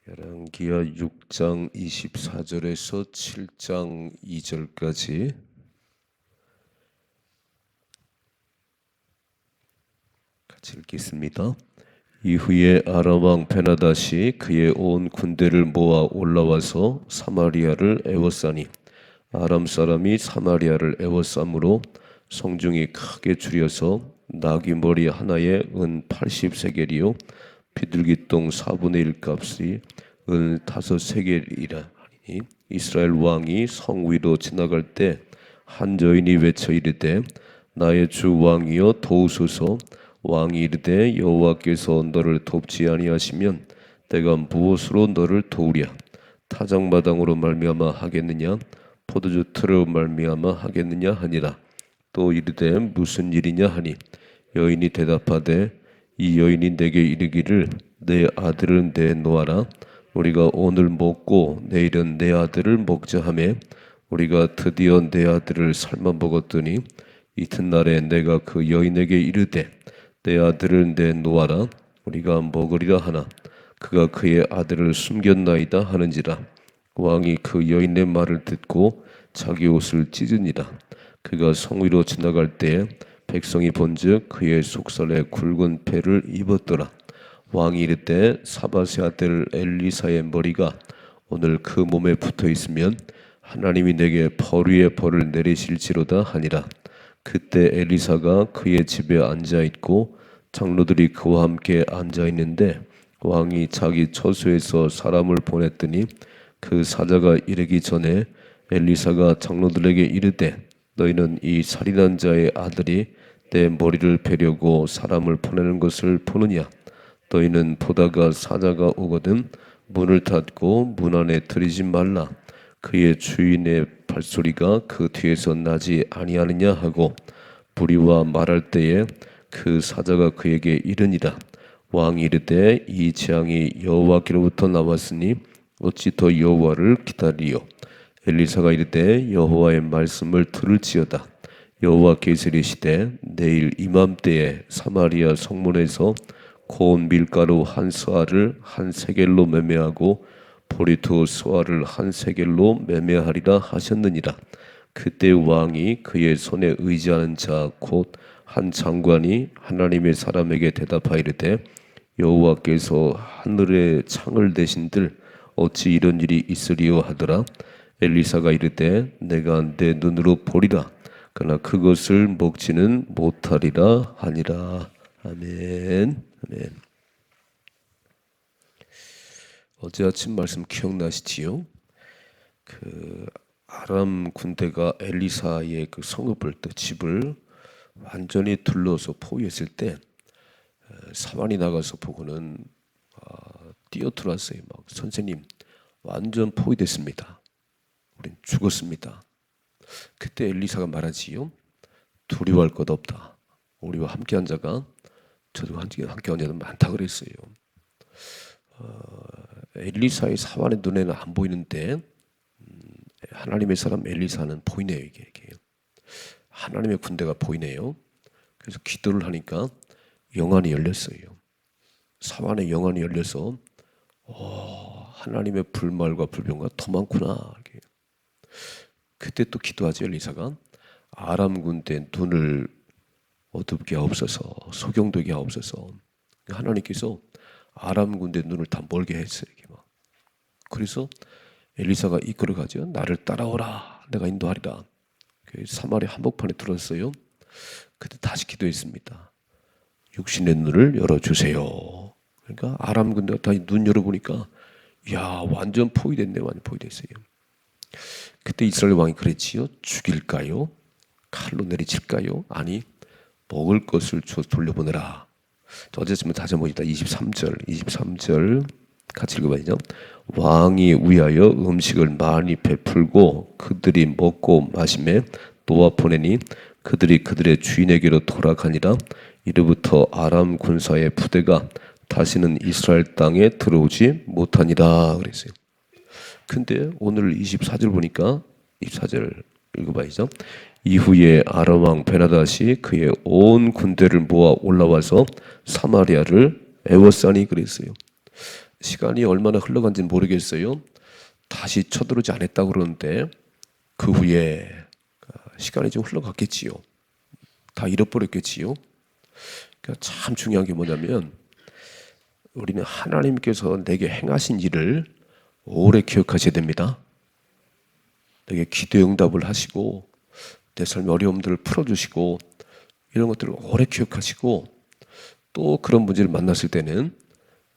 열왕기하 6장 24절에서 7장 2절까지 같이 읽겠습니다. 이후에 아람 왕 베나닷이 그의 온 군대를 모아 올라와서 사마리아를 에워싸니 아람 사람이 사마리아를 에워싸므로 성중이 크게 줄여서 나귀 머리 하나에 은 80세겔이요 비둘기똥 4분의 1 값이 은 5세겔이라 하니 이스라엘 왕이 성 위로 지나갈 때 한 여인이 외쳐 이르되 나의 주 왕이여 도우소서. 왕이 이르되 여호와께서 너를 돕지 아니하시면 내가 무엇으로 너를 도우랴. 타작마당으로 말미암아 하겠느냐 포도주 틀으로 말미암아 하겠느냐 하니라. 또 이르되 무슨 일이냐 하니 여인이 대답하되 이 여인이 내게 이르기를 내 아들을 내놓아라. 우리가 오늘 먹고 내일은 내 아들을 먹자 하매 우리가 드디어 내 아들을 삶아 먹었더니 이튿날에 내가 그 여인에게 이르되 내 아들을 내놓아라. 우리가 먹으리라 하나 그가 그의 아들을 숨겼나이다 하는지라. 왕이 그 여인의 말을 듣고 자기 옷을 찢으니라. 그가 성 위로 지나갈 때에 백성이 본즉 그의 속살에 굵은 패를 입었더라. 왕이 이르되 사밧의 아들 엘리사의 머리가 오늘 그 몸에 붙어 있으면 하나님이 내게 벌 위에 벌을 내리실지로다 하니라. 그때 엘리사가 그의 집에 앉아 있고 장로들이 그와 함께 앉아 있는데 왕이 자기 처소에서 사람을 보냈더니 그 사자가 이르기 전에 엘리사가 장로들에게 이르되 너희는 이 살인한 자의 아들이 내 머리를 베려고 사람을 보내는 것을 보느냐. 너희는 보다가 사자가 오거든 문을 닫고 문 안에 들이지 말라. 그의 주인의 발소리가 그 뒤에서 나지 아니하느냐 하고 무리와 말할 때에 그 사자가 그에게 이르니라. 왕이 이르되 이 재앙이 여호와께로부터 나왔으니 어찌 더 여호와를 기다리요. 엘리사가 이르되 여호와의 말씀을 들을지어다. 여호와께서 이르시되 내일 이맘때에 사마리아 성문에서 고운 밀가루 한 스아를 한 세겔로 매매하고 보리토 스아를 한 세겔로 매매하리라 하셨느니라. 그때 왕이 그의 손에 의지하는 자 곧 한 장관이 하나님의 사람에게 대답하이르되 여호와께서 하늘의 창을 대신들 어찌 이런 일이 있으리요 하더라. 엘리사가 이르되 내가 내 눈으로 보리라. 그러나 그것을 먹지는 못하리라 하니라. 아멘. 아멘. 어제 아침 말씀 기억나시지요? 그 아람 군대가 엘리사의 그 성읍을 또 집을 완전히 둘러서 포위했을 때 사만이 나가서 보고는 뛰어들었어요. 막 선생님 완전 포위됐습니다. 우린 죽었습니다. 그때 엘리사가 말하지요. 두려워할 것 없다. 우리와 함께한 자가 저도 함께한 자는 많다 그랬어요. 엘리사의 사환의 눈에는 안 보이는데 하나님의 사람 엘리사는 보이네요. 이게 하나님의 군대가 보이네요. 그래서 기도를 하니까 영안이 열렸어요. 사환의 영안이 열려서 하나님의 불말과 불병과 더 많구나. 이렇게. 그때 또 기도하죠. 엘리사가 아람 군대 눈을 어둡게 하옵소서, 소경되게 하옵소서. 하나님께서 아람 군대 눈을 다 멀게 했어요. 이렇게 막. 그래서 엘리사가 이끌어가죠. 나를 따라오라. 내가 인도하리라. 사마리아 한복판에 들었어요. 그때 다시 기도했습니다. 육신의 눈을 열어주세요. 그러니까 아람 군대가 다 눈 열어보니까 야 완전 포위됐네. 완전 포위됐어요. 그때 이스라엘 왕이 그랬지요. 죽일까요? 칼로 내리칠까요? 아니 먹을 것을 돌려보내라. 어제쯤에 다시 한번 있다. 23절 같이 읽어봐야죠. 왕이 위하여 음식을 많이 베풀고 그들이 먹고 마시매 놓아 보내니 그들이 그들의 주인에게로 돌아가니라. 이로부터 아람 군사의 부대가 다시는 이스라엘 땅에 들어오지 못하니라 그랬어요. 근데 오늘 24절 보니까 24절 읽어봐야죠. 이후에 아람 왕 베나닷이 그의 온 군대를 모아 올라와서 사마리아를 에워싸니 그랬어요. 시간이 얼마나 흘러간지 모르겠어요. 다시 쳐들어오지 않았다고 그러는데 그 후에 시간이 좀 흘러갔겠지요. 다 잃어버렸겠지요. 그러니까 참 중요한 게 뭐냐면 우리는 하나님께서 내게 행하신 일을 오래 기억하셔야 됩니다. 내게 기도 응답을 하시고 내 삶의 어려움들을 풀어주시고 이런 것들을 오래 기억하시고 또 그런 문제를 만났을 때는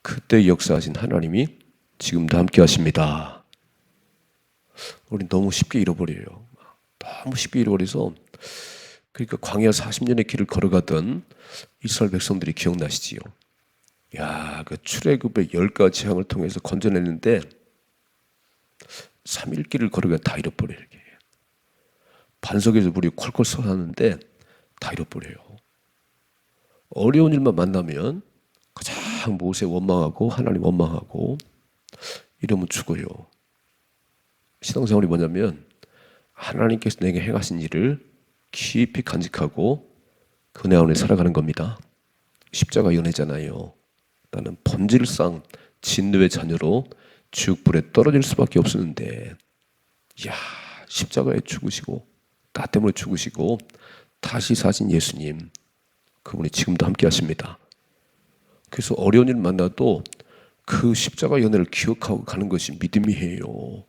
그때 역사하신 하나님이 지금도 함께 하십니다. 우리 너무 쉽게 잃어버려요. 너무 쉽게 잃어버려서 그러니까 광야 40년의 길을 걸어가던 이스라엘 백성들이 기억나시지요. 야, 그 출애굽의 10가지 재앙을 통해서 건져냈는데 3일 길을 걸어가 다 잃어버려요. 이렇게. 반석에서 물이 콜콜 솟았는데 다 잃어버려요. 어려운 일만 만나면 가장 모세 원망하고 하나님 원망하고 이러면 죽어요. 신앙생활이 뭐냐면 하나님께서 내게 행하신 일을 깊이 간직하고 그 은혜 안에 살아가는 겁니다. 십자가 연애잖아요. 나는 본질상 진노의 자녀로 지옥불에 떨어질 수밖에 없었는데 이야, 십자가에 죽으시고 나 때문에 죽으시고 다시 사신 예수님, 그분이 지금도 함께 하십니다. 그래서 어려운 일 만나도 그 십자가 연애를 기억하고 가는 것이 믿음이에요.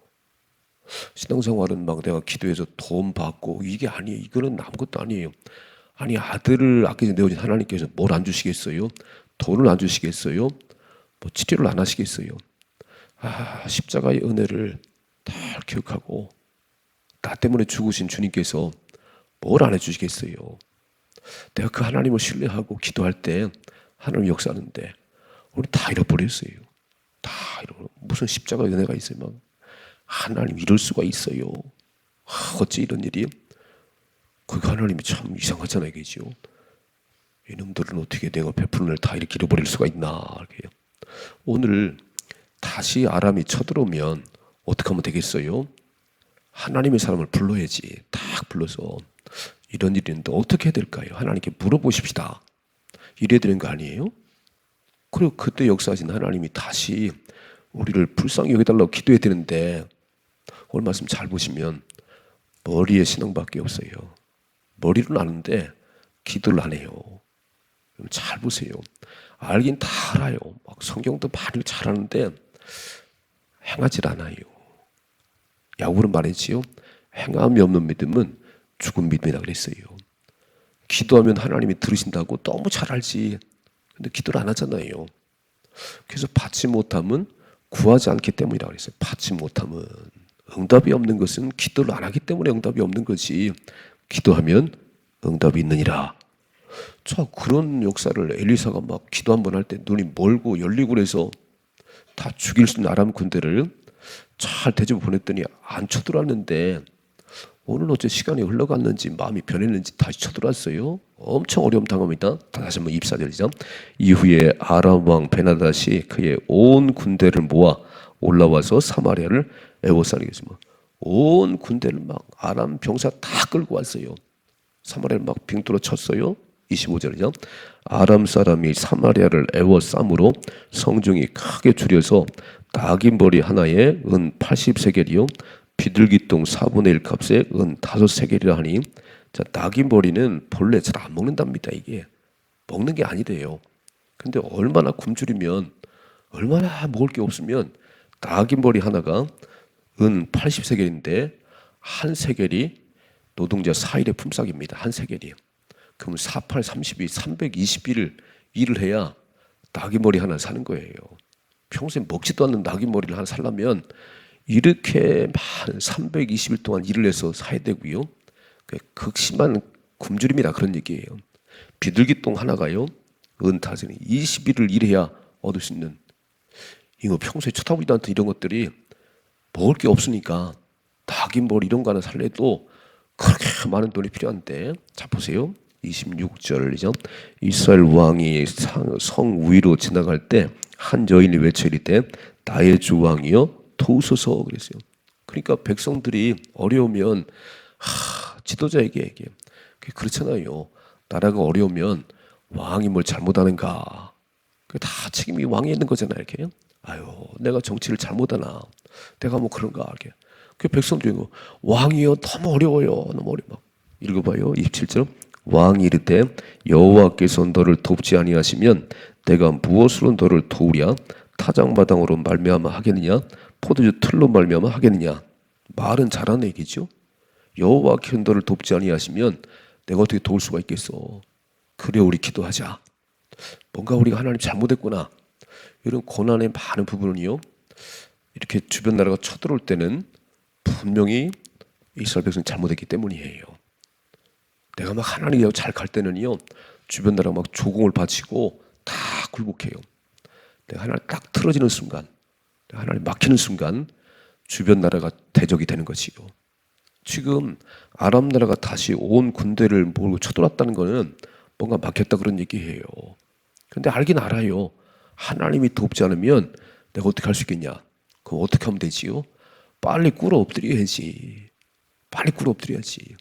신앙생활은 막 내가 기도해서 돈 받고 이게 아니에요. 이거는 아무것도 아니에요. 아니, 아들을 아끼지 내어진 하나님께서 뭘 안 주시겠어요? 돈을 안 주시겠어요? 뭐 치료를 안 하시겠어요? 십자가의 은혜를 다 기억하고 나 때문에 죽으신 주님께서 뭘 안 해주시겠어요? 내가 그 하나님을 신뢰하고 기도할 때 하나님 역사하는데 우리 다 잃어버렸어요. 다 잃어버려. 무슨 십자가 은혜가 있어요? 막 하나님 이럴 수가 있어요. 어찌 이런 일이? 그 하나님이 참 이상하잖아요, 그죠? 이놈들은 어떻게 내가 베푸는 을 다 이렇게 잃어버릴 수가 있나? 이렇게. 오늘 다시 아람이 쳐들어오면 어떻게 하면 되겠어요? 하나님의 사람을 불러야지. 딱 불러서 이런 일이 있는데 어떻게 해야 될까요? 하나님께 물어보십시다. 이래야 되는 거 아니에요? 그리고 그때 역사하신 하나님이 다시 우리를 불쌍히 여겨달라고 기도해야 되는데 오늘 말씀 잘 보시면 머리에 신앙밖에 없어요. 머리로는 아는데 기도를 안 해요. 잘 보세요. 알긴 다 알아요. 막 성경도 많이 잘 아는데 행하질 않아요. 야구로 말했지요. 행함이 없는 믿음은 죽은 믿음이라 그랬어요. 기도하면 하나님이 들으신다고 너무 잘 알지. 근데 기도를 안 하잖아요. 그래서 받지 못함은 구하지 않기 때문이라고 그랬어요. 받지 못함은. 응답이 없는 것은 기도를 안 하기 때문에 응답이 없는 거지. 기도하면 응답이 있느니라. 자, 그런 역사를 엘리사가 막 기도 한 번 할 때 눈이 멀고 열리고 그래서 다 죽일 수 있는 아람 군대를 잘 대접 보냈더니 안 쳐들어왔는데 오늘 어째 시간이 흘러갔는지 마음이 변했는지 다시 쳐들어왔어요. 엄청 어려움 당합니다. 다시 한번 24절이죠. 이후에 아람 왕 베나닷이 그의 온 군대를 모아 올라와서 사마리아를 에워싸니겠습니다. 온 군대를 막 아람 병사 다 끌고 왔어요. 사마리아를 막 빙뚫어 쳤어요. 25절이죠. 아람 사람이 사마리아를 에워싸므로 성중이 크게 줄여서 낙인벌이 하나에 은 80세겔이요 비둘기똥 4분의 1 값에 은 5세겔이라 하니, 자, 낙인벌이는 본래 잘 안 먹는답니다. 이게 먹는 게 아니래요. 근데 얼마나 굶주리면, 얼마나 먹을 게 없으면 낙인벌이 하나가 은 80세겔인데 한 세겔이 노동자 4일의 품삯입니다. 한 세겔이요. 그럼 4, 8, 32, 320일을 일을 해야 낙인머리 하나 사는 거예요. 평소에 먹지도 않는 낙인머리를 하나 살려면 이렇게 많은 320일 동안 일을 해서 사야 되고요. 극심한 굶주림이라 그런 얘기예요. 비둘기똥 하나가요. 은타선이 20일을 일해야 얻을 수 있는, 이거 평소에 쳐다보지도 않던 이런 것들이 먹을 게 없으니까 낙인머리 이런 거 하나 살래도 그렇게 많은 돈이 필요한데, 자 보세요. 26절이죠. 이스라엘 왕이 성 위로 지나갈 때 한 여인이 외쳐 이르되 나의 주 왕이여 도우소서 그랬어요. 그러니까 백성들이 어려우면 지도자에게 얘기해요. 그렇잖아요. 나라가 어려우면 왕이 뭘 잘못하는가. 다 책임이 왕에 있는 거잖아요. 이렇게. 아유, 내가 정치를 잘못하나? 내가 뭐 그런가 하게. 그 백성들이 뭐 왕이여 너무 어려워요. 너무 어려워. 읽어봐요. 27절. 왕이 이르되 여호와께서 너를 돕지 아니하시면 내가 무엇으로 너를 도우랴? 타작마당으로 말미암아 하겠느냐? 포도주 틀로 말미암아 하겠느냐? 말은 잘하는 얘기죠. 여호와께서 너를 돕지 아니하시면 내가 어떻게 도울 수가 있겠어? 그래 우리 기도하자. 뭔가 우리가 하나님 잘못했구나. 이런 고난의 많은 부분은요. 이렇게 주변 나라가 쳐들어올 때는 분명히 이스라엘 백성이 잘못했기 때문이에요. 내가 막 하나님이라고 잘 갈 때는요. 주변 나라가 막 조공을 바치고 다 굴복해요. 내가 하나님 딱 틀어지는 순간, 내가 하나님 막히는 순간 주변 나라가 대적이 되는 것이요. 지금 아람 나라가 다시 온 군대를 몰고 쳐들어왔다는 것은 뭔가 막혔다 그런 얘기예요. 근데 알긴 알아요. 하나님이 돕지 않으면 내가 어떻게 할 수 있겠냐? 그럼 어떻게 하면 되지요? 빨리 꿇어 엎드려야지. 빨리 꿇어 엎드려야지.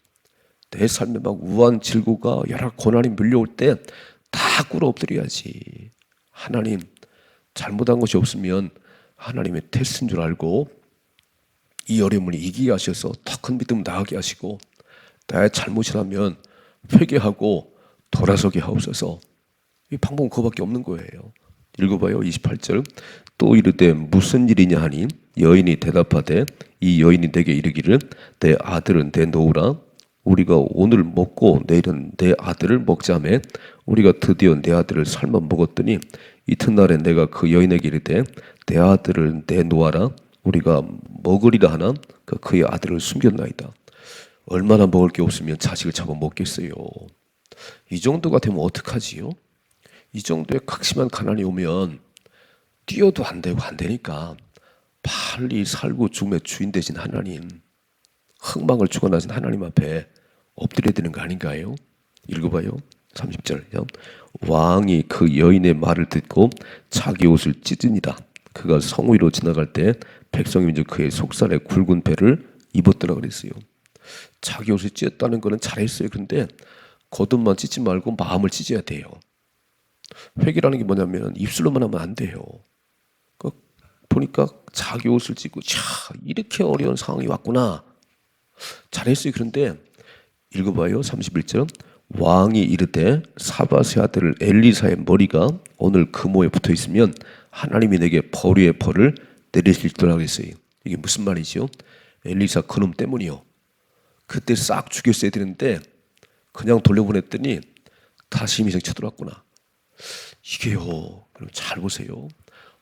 내 삶에 막 우한 질고가 여러 고난이 밀려올 때 다 꿇어 엎드려야지. 하나님 잘못한 것이 없으면 하나님의 테스트인 줄 알고 이 어려움을 이기게 하셔서 더 큰 믿음 나가게 하시고 나의 잘못이라면 회개하고 돌아서게 하옵소서. 이 방법은 그거밖에 없는 거예요. 읽어봐요. 28절. 또 이르되 무슨 일이냐 하니 여인이 대답하되 이 여인이 내게 이르기를 내 아들은 내 놓으라. 우리가 오늘 먹고 내일은 내 아들을 먹자매 우리가 드디어 내 아들을 삶아 먹었더니 이튿날에 내가 그 여인에게 이르되 내 아들을 내 놓아라. 우리가 먹으리라 하나 그의 아들을 숨겼나이다. 얼마나 먹을 게 없으면 자식을 잡아 먹겠어요. 이 정도가 되면 어떡하지요? 이 정도의 극심한 가난이 오면 뛰어도 안 되고 안 되니까 빨리 살고 죽음의 주인 되신 하나님, 흥망을 주관하신 하나님 앞에 엎드려야 되는 거 아닌가요? 읽어봐요. 30절. 왕이 그 여인의 말을 듣고 자기 옷을 찢으니라. 그가 성 위로 지나갈 때 백성이 이제 그의 속살에 굵은 배를 입었더라 그랬어요. 자기 옷을 찢었다는 거는 잘했어요. 그런데 겉옷만 찢지 말고 마음을 찢어야 돼요. 회개라는 게 뭐냐면 입술로만 하면 안 돼요. 보니까 자기 옷을 찢고 이렇게 어려운 상황이 왔구나. 잘했어요. 그런데 읽어봐요. 31절. 왕이 이르되 사밧의 아들 엘리사의 머리가 오늘 금호에 붙어 있으면 하나님이 내게 벌위의 벌을 내리실 줄 알겠어요. 이게 무슨 말이죠? 엘리사 그놈 때문이요. 그때 싹 죽였어야 되는데 그냥 돌려보냈더니 다시 인생 쳐들어왔구나. 이게요. 그럼 잘 보세요.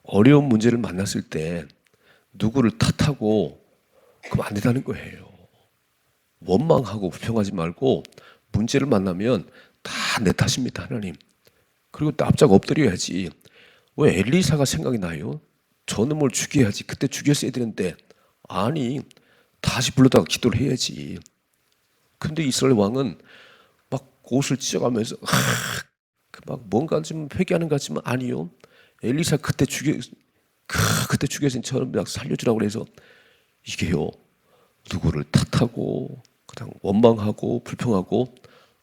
어려운 문제를 만났을 때 누구를 탓하고 그럼 안 된다는 거예요. 원망하고 불평하지 말고 문제를 만나면 다 내 탓입니다. 하나님. 그리고 납작 엎드려야지. 왜 엘리사가 생각이 나요? 저놈을 죽여야지. 그때 죽였어야 되는데 아니 다시 불러다가 기도를 해야지. 근데 이스라엘 왕은 막 옷을 찢어가면서 막 뭔가 좀 회개하는 것 같지만 아니요. 엘리사 그때 죽였으니 저놈 막 살려주라고 그래서 이게요. 누구를 탓하고 그냥 원망하고 불평하고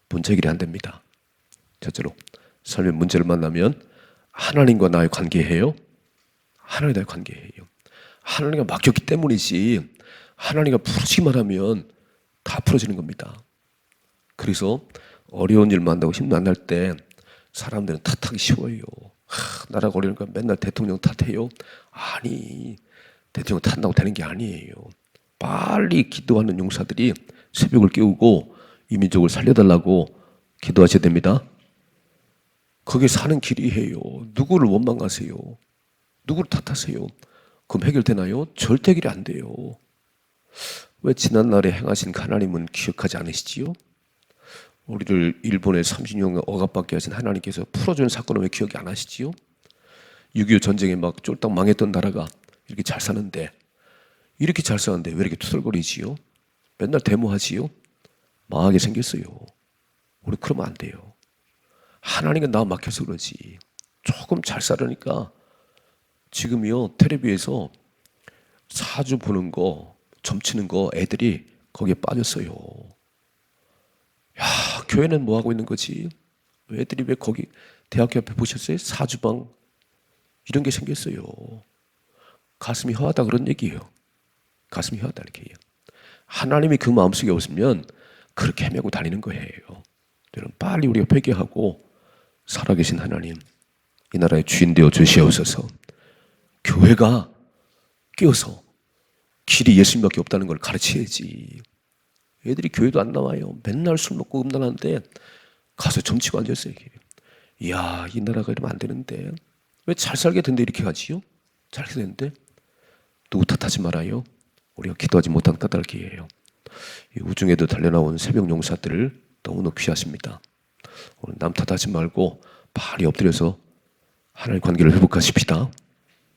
문제 해결이 안 됩니다. 첫째로 삶의 문제를 만나면 하나님과 나의 관계예요. 하나님과 나의 관계예요. 하나님과 막혔기 때문이지 하나님과 풀어지기만 하면 다 풀어지는 겁니다. 그래서 어려운 일 만나고 힘 만날 때 사람들은 탓하기 쉬워요. 나라가 어려우니까 맨날 대통령 탓해요. 아니 대통령 탓한다고 되는 게 아니에요. 빨리 기도하는 용사들이 새벽을 깨우고 이 민족을 살려달라고 기도하셔야 됩니다. 거기에 사는 길이에요. 누구를 원망하세요? 누구를 탓하세요? 그럼 해결되나요? 절대 해결이 안 돼요. 왜 지난날에 행하신 하나님은 기억하지 않으시지요? 우리를 일본에 30년 억압받게 하신 하나님께서 풀어주는 사건은 왜 기억이 안 하시지요? 6.25 전쟁에 막 쫄딱 망했던 나라가 이렇게 잘 사는데 이렇게 잘 사는데 왜 이렇게 투덜거리지요? 맨날 데모하지요? 망하게 생겼어요. 우리 그러면 안 돼요. 하나님은 나 막혀서 그러지. 조금 잘 살으니까 지금요 텔레비에서 사주 보는 거, 점치는 거 애들이 거기에 빠졌어요. 야, 교회는 뭐 하고 있는 거지? 애들이 왜 거기 대학교 앞에 보셨어요? 사주방 이런 게 생겼어요. 가슴이 허하다 그런 얘기예요. 가슴이 허하다 이렇게 얘기해요. 하나님이 그 마음속에 없으면 그렇게 헤매고 다니는 거예요. 여러분 빨리 우리가 회개하고 살아계신 하나님, 이 나라의 주인 되어 주시옵소서. 교회가 끼어서 길이 예수님밖에 없다는 걸 가르쳐야지. 애들이 교회도 안 나와요. 맨날 술 먹고 음란한데 가서 점치고 앉아있어요. 이야, 이 나라가 이러면 안 되는데 왜 잘 살게 된데 이렇게 하지요? 잘 살게 되는데 누구 탓하지 말아요. 우리가 기도하지 못한 까닭이에요. 우중에도 달려나온 새벽 용사들을 너무나 귀하십니다. 오늘 남 탓하지 말고 발이 엎드려서 하나님 관계를 회복하십시다.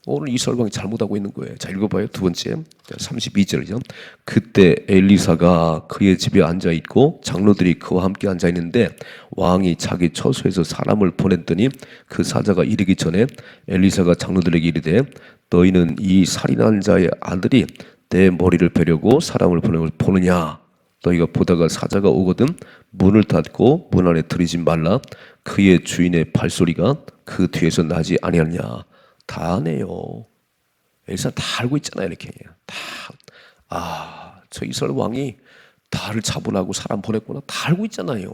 오늘 이스라엘 잘못하고 있는 거예요. 자, 읽어봐요. 두 번째 32절이죠. 그때 엘리사가 그의 집에 앉아있고 장로들이 그와 함께 앉아있는데 왕이 자기 처소에서 사람을 보냈더니 그 사자가 이르기 전에 엘리사가 장로들에게 이르되 너희는 이 살인한 자의 아들이 내 머리를 베려고 사람을 보느냐. 너희가 보다가 사자가 오거든 문을 닫고 문 안에 들이지 말라. 그의 주인의 발소리가 그 뒤에서 나지 아니하느냐. 다 아네요. 엘리사 다 알고 있잖아요. 이렇게 다 저 이스라엘 왕이 나를 잡으라고 사람 보냈구나. 다 알고 있잖아요.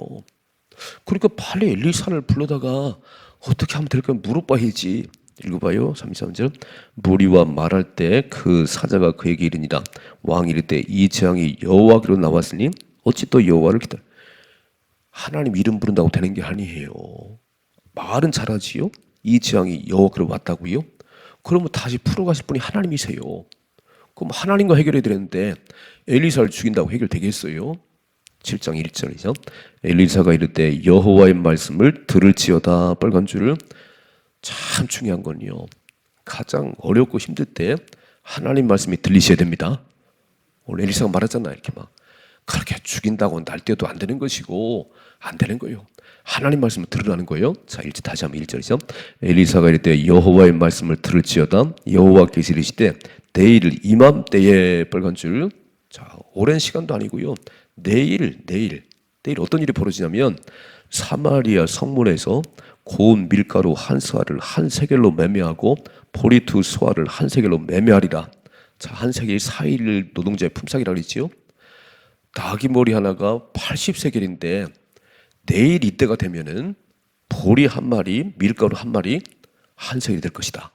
그러니까 빨리 엘리사를 불러다가 어떻게 하면 될까 물어봐야지. 읽어봐요. 33절. 무리와 말할 때 그 사자가 그에게 이르니라. 왕이 이르되 이 재앙이 여호와께로 나왔으니 어찌 또 여호와를 기다려. 하나님 이름 부른다고 되는 게 아니에요. 말은 잘하지요. 이 재앙이 여호와께로 왔다고요? 그러면 다시 풀어가실 분이 하나님이세요. 그럼 하나님과 해결해야 되는데 엘리사를 죽인다고 해결되겠어요? 7장 1절이죠. 엘리사가 이르되 여호와의 말씀을 들을지어다. 빨간 줄을 참 중요한 건요. 가장 어렵고 힘들 때 하나님 말씀이 들리셔야 됩니다. 오늘 엘리사가 말하잖아요. 이렇게 막 그렇게 죽인다고 날뛰어도 안 되는 것이고 안 되는 거예요. 하나님 말씀을 들으라는 거예요. 자, 다시 한번 1절이죠. 엘리사가 이르되 여호와의 말씀을 들을지어다. 여호와께서 이르시되 내일 이맘때에 빨간 줄. 자, 오랜 시간도 아니고요. 내일 어떤 일이 벌어지냐면 사마리아 성문에서 고운 밀가루 한 스와를 한 세겔로 매매하고 보리 두 스와를 한 세겔로 매매하리라. 자, 한 세겔이 4일 노동자의 품삯이라고 그랬지요. 닭이 머리 하나가 80세겔인데 내일 이때가 되면은 보리 한 마리, 밀가루 한 마리 한 세겔이 될 것이다.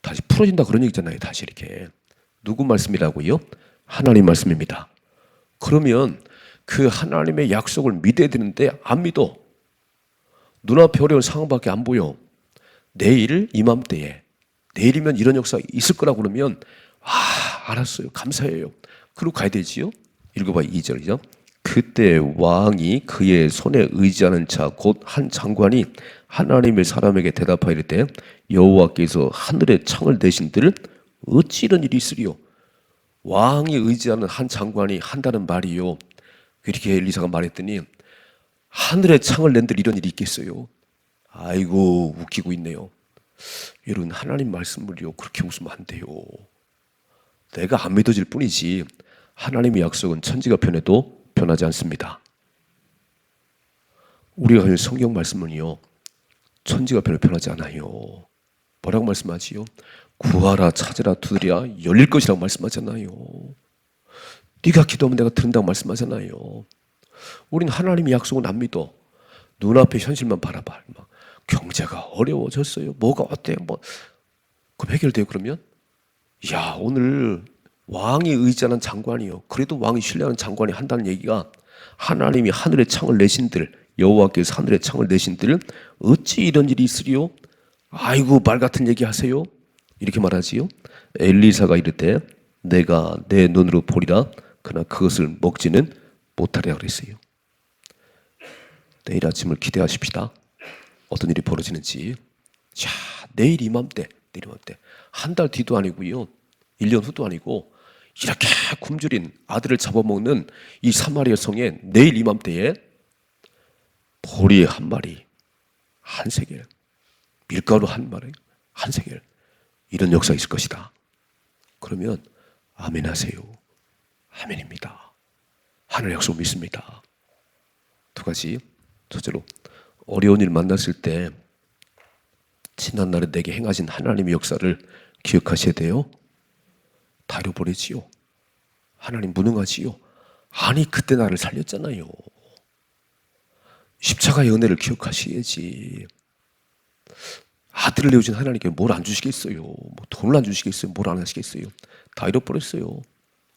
다시 풀어진다 그런 얘기잖아요. 다시 이렇게. 누구 말씀이라고요? 하나님 말씀입니다. 그러면 그 하나님의 약속을 믿어야 되는데 안 믿어. 눈앞에 어려운 상황밖에 안 보여. 내일 이맘때에 내일이면 이런 역사가 있을 거라고 그러면 알았어요. 감사해요. 그리고 가야 되지요. 읽어봐 2절이죠. 그때 왕이 그의 손에 의지하는 자 곧 한 장관이 하나님의 사람에게 대답하여 이르되 여호와께서 하늘에 창을 내신들 어찌 이런 일이 있으리요. 왕이 의지하는 한 장관이 한다는 말이요. 이렇게 엘리사가 말했더니 하늘에 창을 낸들 이런 일이 있겠어요. 아이고 웃기고 있네요. 여러분 하나님 말씀을요 그렇게 웃으면 안 돼요. 내가 안 믿어질 뿐이지 하나님의 약속은 천지가 변해도 변하지 않습니다. 우리가 가진 성경 말씀은요 천지가 변해도 변하지 않아요. 뭐라고 말씀하지요? 구하라 찾으라 두드리라 열릴 것이라고 말씀하잖아요. 네가 기도하면 내가 들은다고 말씀하잖아요. 우린 하나님의 약속은 안 믿어. 눈앞에 현실만 바라봐. 막 경제가 어려워졌어요. 뭐가 어때요? 그럼 해결돼요 그러면? 야 오늘 왕이 의지하는 장관이요. 그래도 왕이 신뢰하는 장관이 한다는 얘기가 하나님이 하늘의 창을 내신들 여호와께서 하늘의 창을 내신들 어찌 이런 일이 있으리요? 아이고 말 같은 얘기 하세요. 이렇게 말하지요. 엘리사가 이르되 내가 내 눈으로 보리라 그러나 그것을 먹지는 못하리라 그랬어요. 내일 아침을 기대하십시다. 어떤 일이 벌어지는지. 자, 내일 이맘때 한 달 뒤도 아니고요 1년 후도 아니고 이렇게 굶주린 아들을 잡아먹는 이 사마리아 성에 내일 이맘때에 보리 한 마리 한 세겔, 밀가루 한 마리 한 세겔 이런 역사가 있을 것이다. 그러면 아멘 하세요. 아멘입니다. 하늘 약속 믿습니다. 두 가지. 첫째로 어려운 일 만났을 때 지난날에 내게 행하신 하나님의 역사를 기억하셔야 돼요. 다 잃어버리지요. 하나님 무능하지요. 아니 그때 나를 살렸잖아요. 십자가의 은혜를 기억하셔야지. 아들을 내어준 하나님께 뭘 안 주시겠어요. 뭐 돈을 안 주시겠어요. 뭘 안 하시겠어요. 다 잃어버렸어요.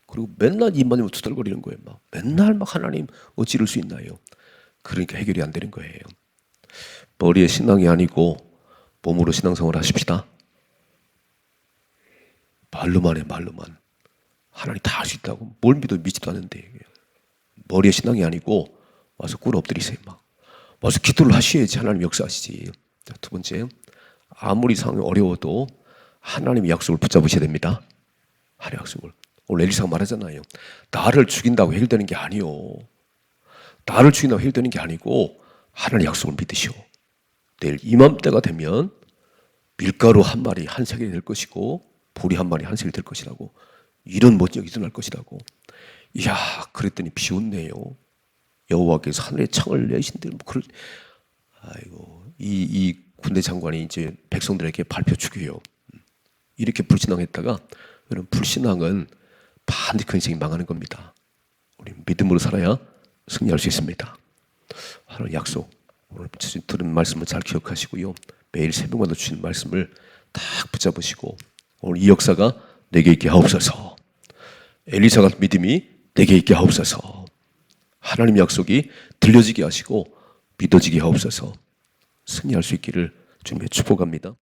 그리고 맨날 입만 투덜거리는 거예요. 막 맨날 막 하나님 어찌 이럴 수 있나요? 그러니까 해결이 안 되는 거예요. 머리에 신앙이 아니고 몸으로 신앙생활을 하십시다. 말로만 해, 말로만. 하나님 다 할 수 있다고. 뭘 믿어 믿지도 않는데. 머리에 신앙이 아니고 와서 꿇어 엎드리세요. 막 와서 기도를 하셔야지 하나님 역사하시지. 자, 두 번째, 아무리 상황이 어려워도 하나님의 약속을 붙잡으셔야 됩니다. 하나님의 약속을. 오늘 엘리사가 말하잖아요. 나를 죽인다고 해결되는 게 아니요. 나를 죽인다고 해결되는 게 아니고 하나님의 약속을 믿으시오. 내일 이맘때가 되면 밀가루 한 마리 한 세겔이 될 것이고 보리 한 마리 한 세겔이 될 것이라고. 이런 멋진 일이 일어날 것이라고. 이야, 그랬더니 비웃네요. 여호와께서 하늘에 창을 내신들 뭐 그럴. 아이고, 이 군대 장관이 이제 백성들에게 발표 주기요. 이렇게 불신앙했다가 여러분, 불신앙은 반드시 그 인생이 망하는 겁니다. 우리 믿음으로 살아야 승리할 수 있습니다. 하나님 약속, 오늘 들은 말씀을 잘 기억하시고요. 매일 새벽마다 주신 말씀을 딱 붙잡으시고 오늘 이 역사가 내게 있게 하옵소서. 엘리사 같은 믿음이 내게 있게 하옵소서. 하나님의 약속이 들려지게 하시고 믿어지게 하옵소서. 승리할 수 있기를 주님의 축복합니다.